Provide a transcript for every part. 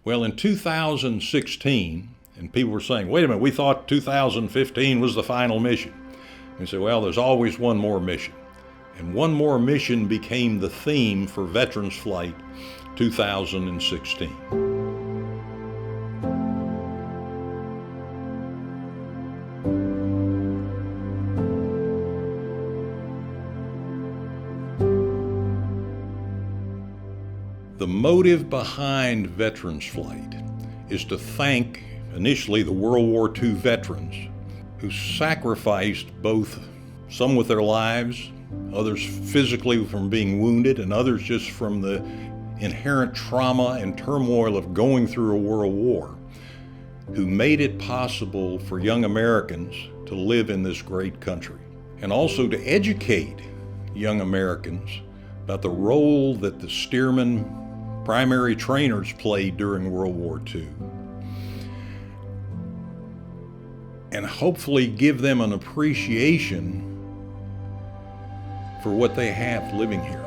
Well, in 2016, and people were saying, wait a minute, we thought 2015 was the final mission. We said, well, there's always one more mission. And one more mission became the theme for Veterans Flight 2016. The motive behind Veterans Flight is to thank initially the World War II veterans who sacrificed both, some with their lives, others physically from being wounded, and others just from the inherent trauma and turmoil of going through a world war, who made it possible for young Americans to live in this great country, and also to educate young Americans about the role that the Stearman primary trainers played during World War II, and hopefully give them an appreciation for what they have living here.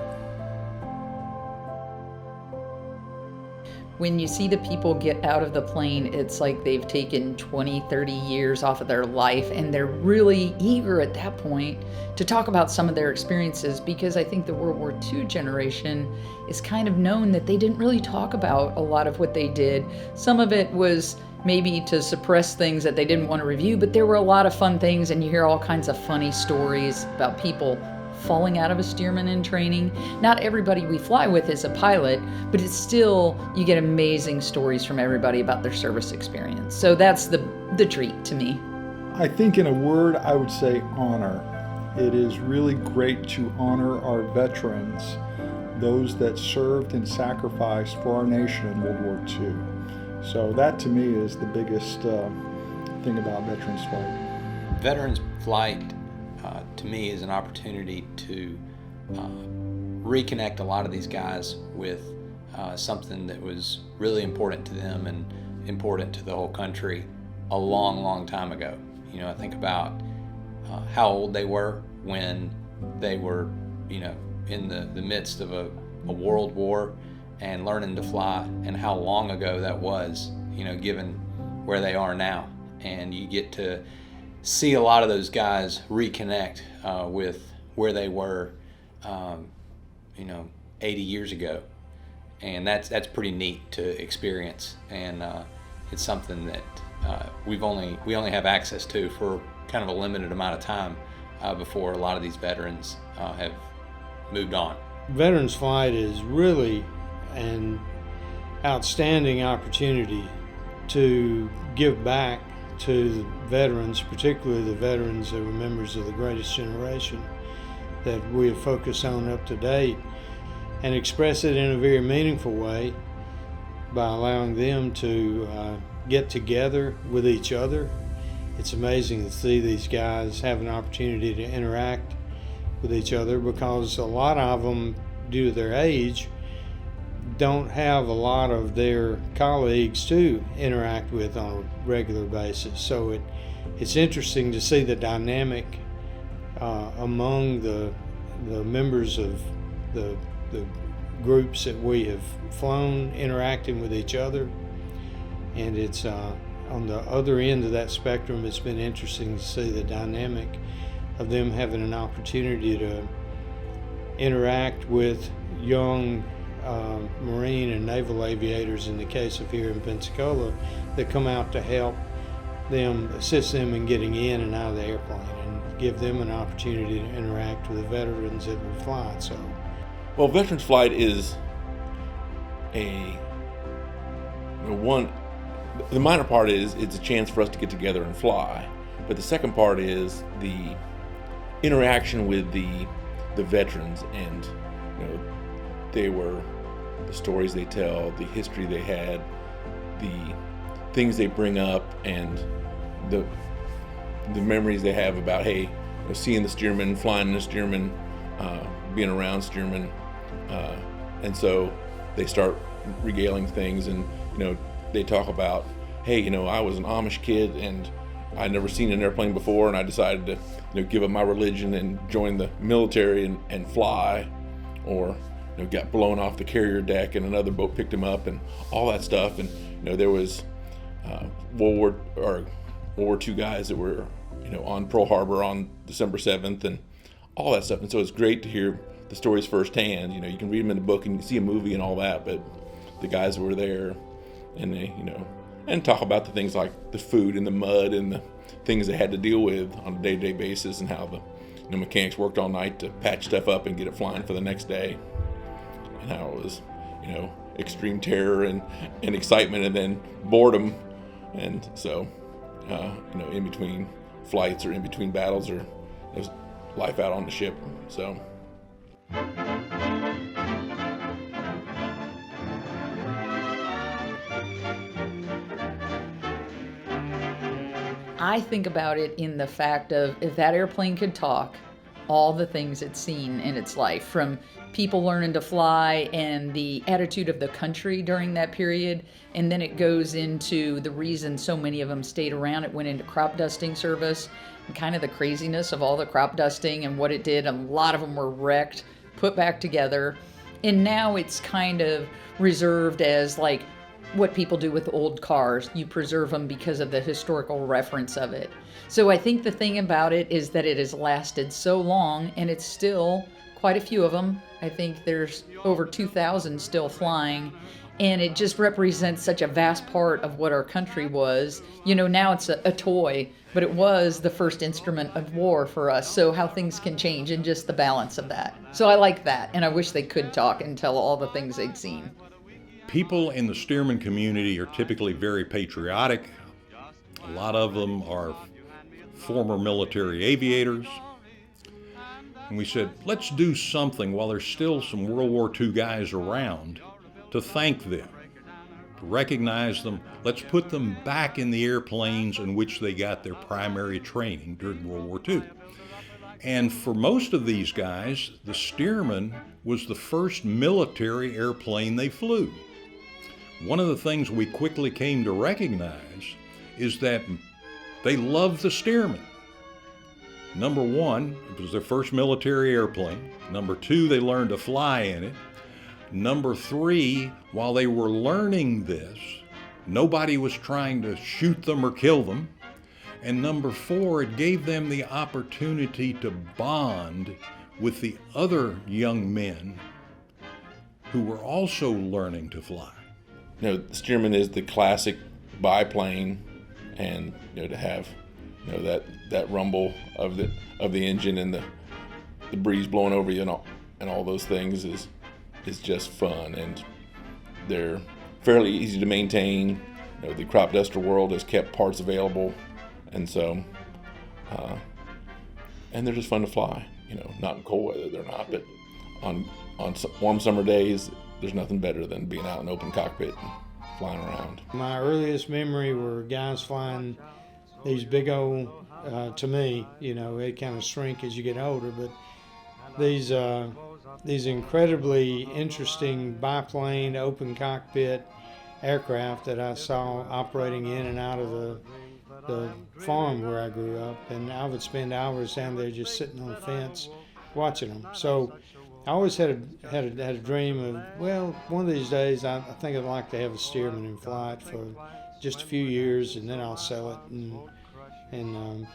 When you see the people get out of the plane, it's like they've taken 20, 30 years off of their life, and they're really eager at that point to talk about some of their experiences, because I think the World War II generation is kind of known that they didn't really talk about a lot of what they did. Some of it was maybe to suppress things that they didn't want to review, but there were a lot of fun things, and you hear all kinds of funny stories about people falling out of a Stearman in training. Not everybody we fly with is a pilot, but it's still, you get amazing stories from everybody about their service experience. So that's the treat to me. I think in a word, I would say honor. It is really great to honor our veterans, those that served and sacrificed for our nation in World War II. So that to me is the biggest thing about Veterans Flight. Veterans Flight to me is an opportunity to reconnect a lot of these guys with something that was really important to them and important to the whole country a long, long time ago. You know, I think about how old they were when they were, you know, in the midst of a world war and learning to fly, and how long ago that was, you know, given where they are now. And you get to see a lot of those guys reconnect with where they were, you know, 80 years ago, and that's pretty neat to experience. And it's something that we only have access to for kind of a limited amount of time before a lot of these veterans have moved on. Veterans Flight is really an outstanding opportunity to give back to the veterans, particularly the veterans that were members of the greatest generation that we have focused on up to date, and express it in a very meaningful way by allowing them to get together with each other. It's amazing to see these guys have an opportunity to interact with each other, because a lot of them, due to their age, don't have a lot of their colleagues to interact with on a regular basis. So it's interesting to see the dynamic among the members of the groups that we have flown interacting with each other. And it's on the other end of that spectrum, it's been interesting to see the dynamic of them having an opportunity to interact with young Marine and naval aviators, in the case of here in Pensacola, that come out to help them, assist them in getting in and out of the airplane, and give them an opportunity to interact with the veterans that we fly. So, well, Veterans Flight is the minor part is it's a chance for us to get together and fly, but the second part is the interaction with the veterans, and you know, the stories they tell, the history they had, the things they bring up, and the memories they have about, hey, you know, seeing the Stearman, flying the Stearman, being around Stearman, and so they start regaling things, and you know, they talk about, hey, you know, I was an Amish kid and I'd never seen an airplane before, and I decided to, you know, give up my religion and join the military and fly, or you know, got blown off the carrier deck and another boat picked him up, and all that stuff. And there was World War II guys that were, on Pearl Harbor on December 7th and all that stuff. And so it's great to hear the stories firsthand. You can read them in a book and you see a movie and all that, but the guys were there, and they, and talk about the things like the food and the mud and the things they had to deal with on a day-to-day basis, and how the mechanics worked all night to patch stuff up and get it flying for the next day, and how it was, extreme terror and excitement, and then boredom. And so, in between flights or in between battles, or there's life out on the ship. So. I think about it in the fact of, if that airplane could talk, all the things it's seen in its life, from people learning to fly and the attitude of the country during that period. And then it goes into the reason so many of them stayed around. It went into crop dusting service, and kind of the craziness of all the crop dusting and what it did. A lot of them were wrecked, put back together. And now it's kind of reserved as like what people do with old cars. You preserve them because of the historical reference of it. So I think the thing about it is that it has lasted so long, and it's still quite a few of them. I think there's over 2,000 still flying, and it just represents such a vast part of what our country was. Now it's a toy, but it was the first instrument of war for us. So how things can change, and just the balance of that. So I like that, and I wish they could talk and tell all the things they'd seen. People in the Stearman community are typically very patriotic. A lot of them are former military aviators. And we said, let's do something while there's still some World War II guys around to thank them, to recognize them. Let's put them back in the airplanes in which they got their primary training during World War II. And for most of these guys, the Stearman was the first military airplane they flew. One of the things we quickly came to recognize is that they loved the Stearman. Number one, it was their first military airplane. Number two, they learned to fly in it. Number three, while they were learning this, nobody was trying to shoot them or kill them. And number four, it gave them the opportunity to bond with the other young men who were also learning to fly. The Stearman is the classic biplane, and to have that rumble of the engine and the breeze blowing over you and all those things is just fun, and they're fairly easy to maintain. The crop duster world has kept parts available, and so and they're just fun to fly. Not in cold weather they're not, but on warm summer days, there's nothing better than being out in an open cockpit and flying around. My earliest memory were guys flying these big old, to me, they kind of shrink as you get older, but these incredibly interesting biplane open cockpit aircraft that I saw operating in and out of the farm where I grew up, and I would spend hours down there just sitting on the fence watching them. So I always had a dream of, well, one of these days I think I'd like to have a Stearman in flight for just a few years, and then I'll sell it and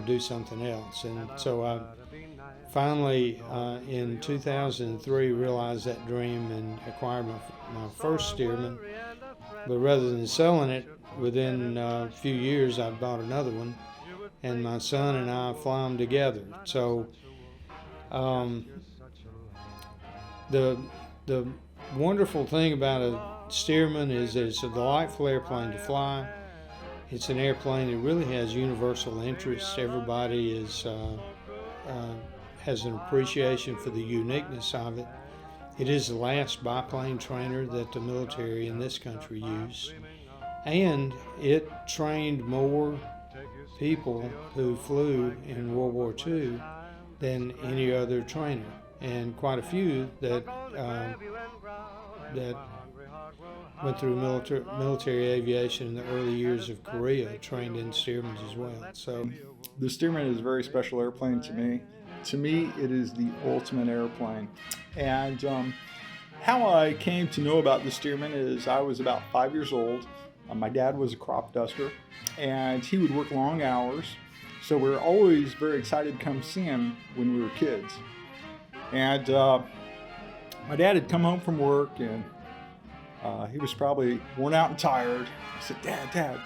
do something else. And so I finally in 2003 realized that dream and acquired my first Stearman. But rather than selling it, within a few years I bought another one, and my son and I fly them together. So the wonderful thing about a Stearman is that it's a delightful airplane to fly. It's an airplane that really has universal interest. Everybody has an appreciation for the uniqueness of it. It is the last biplane trainer that the military in this country used, and it trained more people who flew in World War II than any other trainer, and quite a few that went through military aviation in the early years of Korea trained in Stearmans as well. So the Stearman is a very special airplane to me. To me, it is the ultimate airplane. And How I came to know about the Stearman is I was about 5 years old. My dad was a crop duster, and he would work long hours, so we were always very excited to come see him when we were kids. And my dad had come home from work, and he was probably worn out and tired. I said, Dad.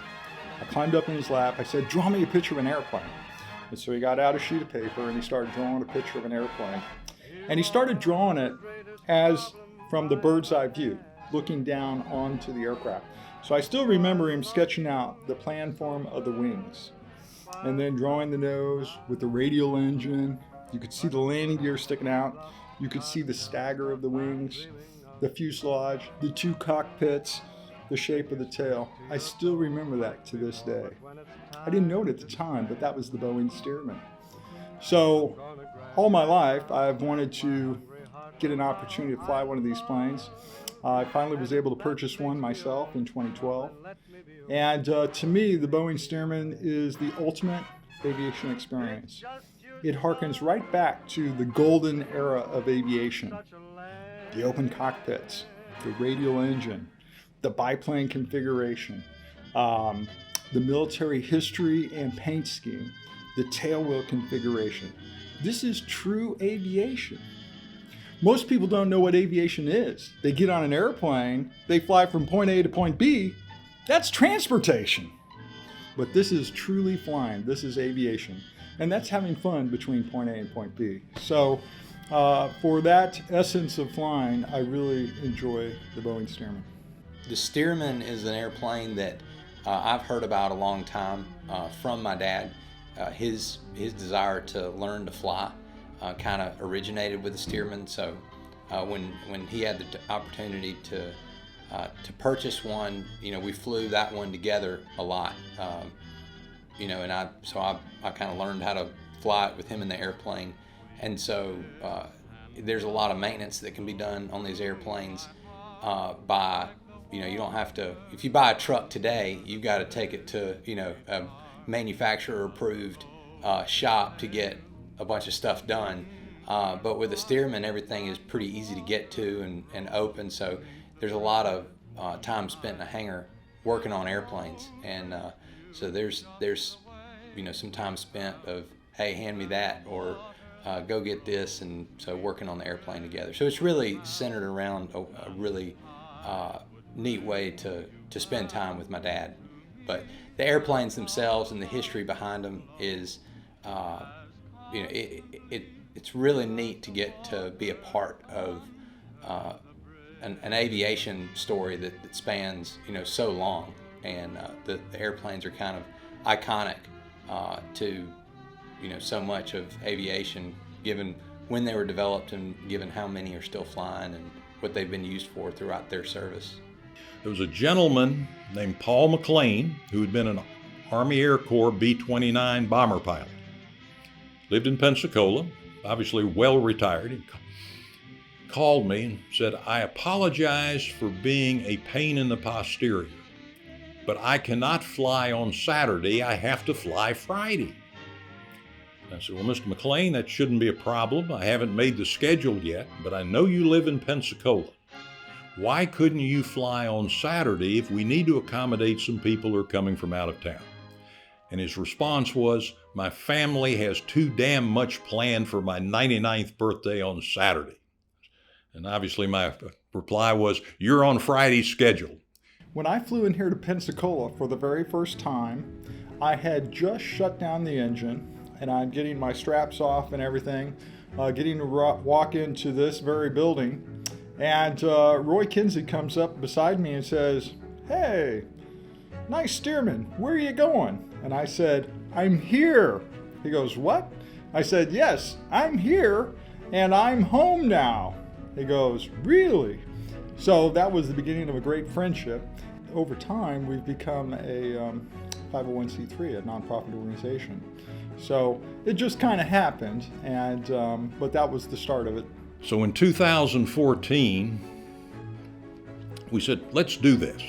I climbed up in his lap. I said, draw me a picture of an airplane. And so he got out a sheet of paper, and he started drawing a picture of an airplane. And he started drawing it as from the bird's eye view, looking down onto the aircraft. So I still remember him sketching out the plan form of the wings, and then drawing the nose with the radial engine. You could see the landing gear sticking out. You could see the stagger of the wings, the fuselage, the two cockpits, the shape of the tail. I still remember that to this day. I didn't know it at the time, but that was the Boeing Stearman. So all my life, I've wanted to get an opportunity to fly one of these planes. I finally was able to purchase one myself in 2012. And to me, the Boeing Stearman is the ultimate aviation experience. It harkens right back to the golden era of aviation. The open cockpits, the radial engine, the biplane configuration, the military history and paint scheme, the tailwheel configuration. This is true aviation. Most people don't know what aviation is. They get on an airplane, they fly from point A to point B. That's transportation. But this is truly flying. This is aviation. And that's having fun between point A and point B. So for that essence of flying, I really enjoy the Boeing Stearman. The Stearman is an airplane that I've heard about a long time from my dad. His desire to learn to fly kind of originated with the Stearman. So when he had the opportunity to purchase one, we flew that one together a lot. And I kind of learned how to fly it with him in the airplane. And so there's a lot of maintenance that can be done on these airplanes by, you don't have to, if you buy a truck today, you've got to take it to, a manufacturer approved shop to get a bunch of stuff done. But with the Stearman, everything is pretty easy to get to and open. So there's a lot of time spent in a hangar working on airplanes. And so there's some time spent of, hey, hand me that, or go get this. And so working on the airplane together. So it's really centered around a really neat way to spend time with my dad. But the airplanes themselves and the history behind them is, it's really neat to get to be a part of an aviation story that spans, so long. And the airplanes are kind of iconic to, so much of aviation, given when they were developed and given how many are still flying and what they've been used for throughout their service. There was a gentleman named Paul McLean who had been an Army Air Corps B-29 bomber pilot. Lived in Pensacola, obviously well retired. He called me and said, I apologize for being a pain in the posterior, but I cannot fly on Saturday. I have to fly Friday. I said, well, Mr. McLean, that shouldn't be a problem. I haven't made the schedule yet, but I know you live in Pensacola. Why couldn't you fly on Saturday if we need to accommodate some people who are coming from out of town? And his response was, my family has too damn much planned for my 99th birthday on Saturday. And obviously my reply was, you're on Friday's schedule. When I flew in here to Pensacola for the very first time, I had just shut down the engine, and I'm getting my straps off and everything, getting to walk into this very building. And Roy Kinsey comes up beside me and says, hey, nice Stearman, where are you going? And I said, I'm here. He goes, what? I said, yes, I'm here and I'm home now. He goes, really? So that was the beginning of a great friendship. Over time, we've become a 501c3, a nonprofit organization. So it just kind of happened, and but that was the start of it. So in 2014, we said, let's do this.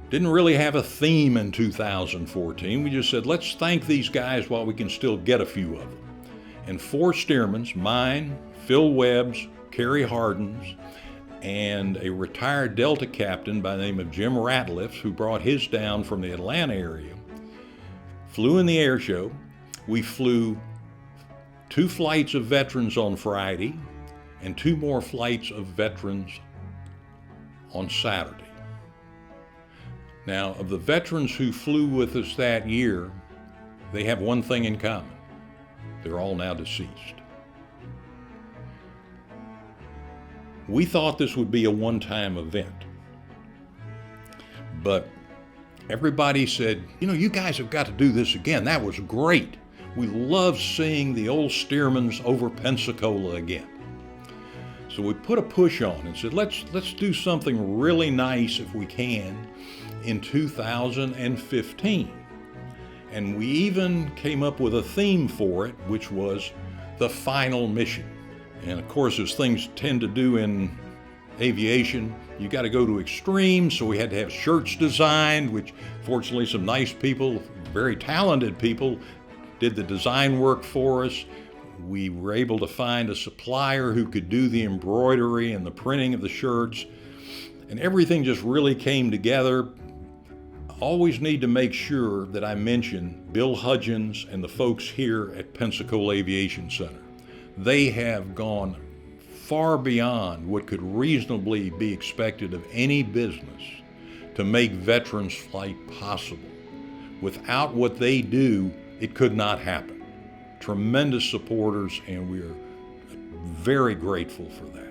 Didn't really have a theme in 2014. We just said, let's thank these guys while we can still get a few of them. And 4 Stearmans, mine, Phil Webb's, Kerry Hardens, and a retired Delta captain by the name of Jim Ratliff, who brought his down from the Atlanta area, flew in the air show. We flew 2 flights of veterans on Friday and 2 more flights of veterans on Saturday. Now, of the veterans who flew with us that year, they have one thing in common. They're all now deceased. We thought this would be a one-time event, but everybody said, you know, you guys have got to do this again. That was great. We love seeing the old Stearmans over Pensacola again. So we put a push on and said, let's do something really nice if we can in 2015. And we even came up with a theme for it, which was the final mission. And of course, as things tend to do in aviation, you got to go to extremes, so we had to have shirts designed, which fortunately some nice people, very talented people, did the design work for us. We were able to find a supplier who could do the embroidery and the printing of the shirts, and everything just really came together. Always need to make sure that I mention Bill Hudgens and the folks here at Pensacola Aviation Center. They have gone far beyond what could reasonably be expected of any business to make veterans flight possible. Without what they do, it could not happen. Tremendous supporters, and we are very grateful for that.